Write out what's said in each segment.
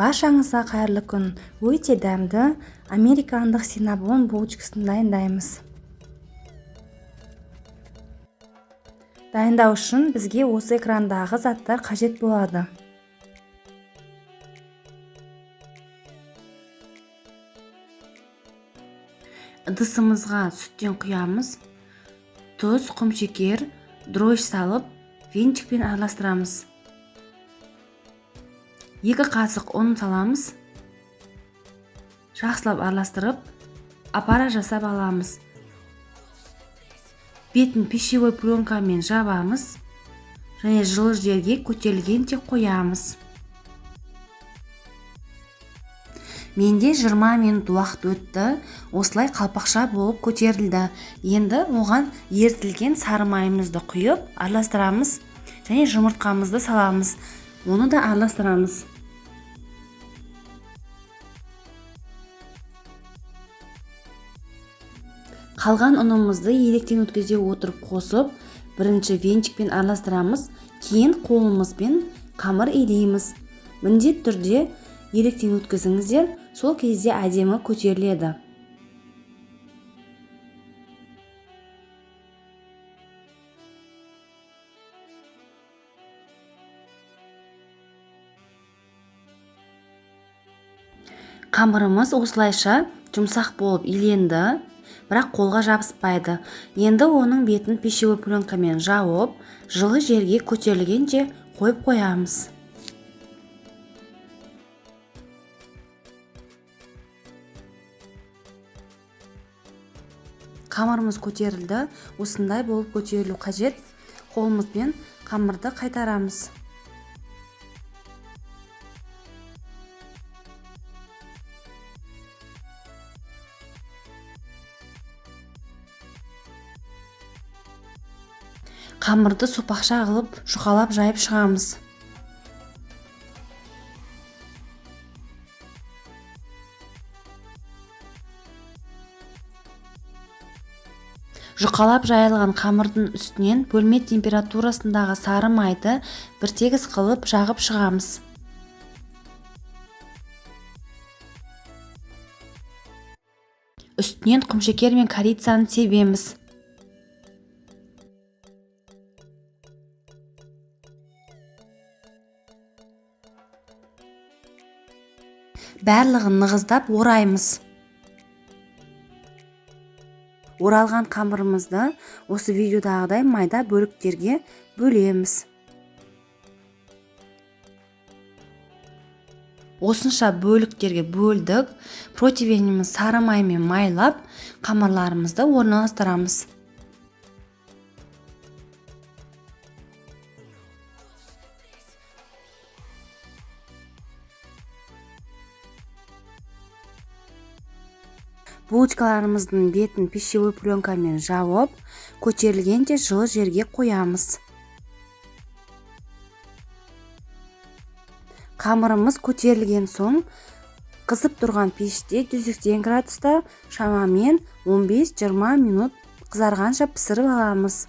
Баршаңызға қайырлы күн. Өте дәмді американдық синнабон булочкасын дайындаймыз. Дайындау үшін бізге осы экрандағы заттар қажет болады. Ыдысымызға сүттен құямыз. Тұз, құмшекер, дрожь салып, венчикпен араластырамыз. 2 қасық ұн саламыз. Жақсылап араластырып, апара жасап аламыз. Бетін пищевой пленкамен жабамыз және жылы жерге көтерілгенше қоямыз. Менде 20 минут уақыт өтті. Осылай қалпақша болып көтерілді. Енді оған ерітілген сары майымызды құйып араластырамыз және жұмыртқамызды саламыз. Оны да араластырамыз. Қалған ұнымызды електен өткізе отырып қосып, бірінші венчикпен араластырамыз, кейін қолымызбен қамыр илейміз. Міндетті түрде електен өткізіңіздер, сол кезде әдемі көтеріледі. Қамырымыз осылайша жұмсақ болып иленді, бірақ қолға жабыспайды. Енді оның бетін пищевой пленкамен жауып, жылы жерге көтерілгенше қойып қоямыз. Қамырымыз көтерілді. Осындай болып көтерілу қажет. Қолымызбен қамырды қайтарамыз. Қамырды сопақша қылып, жұқалап жайып шығамыз. Жұқалап жайылған қамырдың үстінен бөлме температурасындағы сары майды бір тегіс қылып жағып шығамыз. Үстінен құмшекер мен корицаны себеміз. Барлығын нығыздап ораймыз. Оралған қамырымызды осы видеодағыдай майда бөліктерге бөлеміз. Осынша бөліктерге бөлдік. Противеніміз сары маймен майлап, қамырларымызды орналастырамыз. Булочкаларымыздың бетін пищевой пленкамен жауып, көтерілгенше жылы жерге қоямыз. Қамырымыз көтерілген соң, қызып тұрған пеште 180 градуста шамамен 15-20 минут қызарғанша пісіріп аламыз.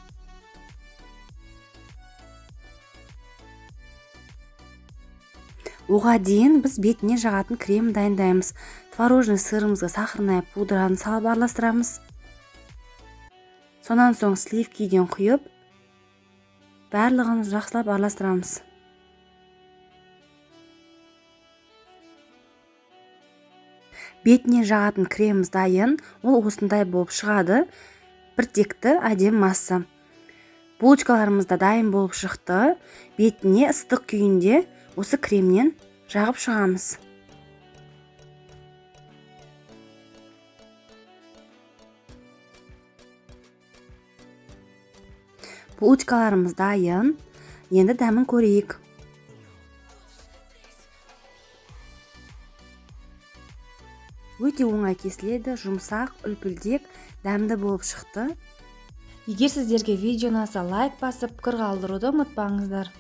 Оға дейін біз бетіне жағатын крем дайындаймыз. Творожный сырымызға сахарная пудраны салып араластырамыз. Сонан соң сливкиден құйып, барлығын жақсылап араластырамыз. Бетіне жағатын креміміз дайын, ол осындай болып шығады. Бір текті әдем масса. Булочкаларымыз да дайын болып шықты. Бетіне ыстық күйінде осы кремнен жағып шығамыз. Булочкаларымыз дайын. Енді дәмін көрейік. Өте оңай кесіледі, жұмсақ, үлпілдек, дәмді болып шықты. Егер сіздерге видео ұнаса, лайк басып, пікір қалдыруды ұмытпаңыздар.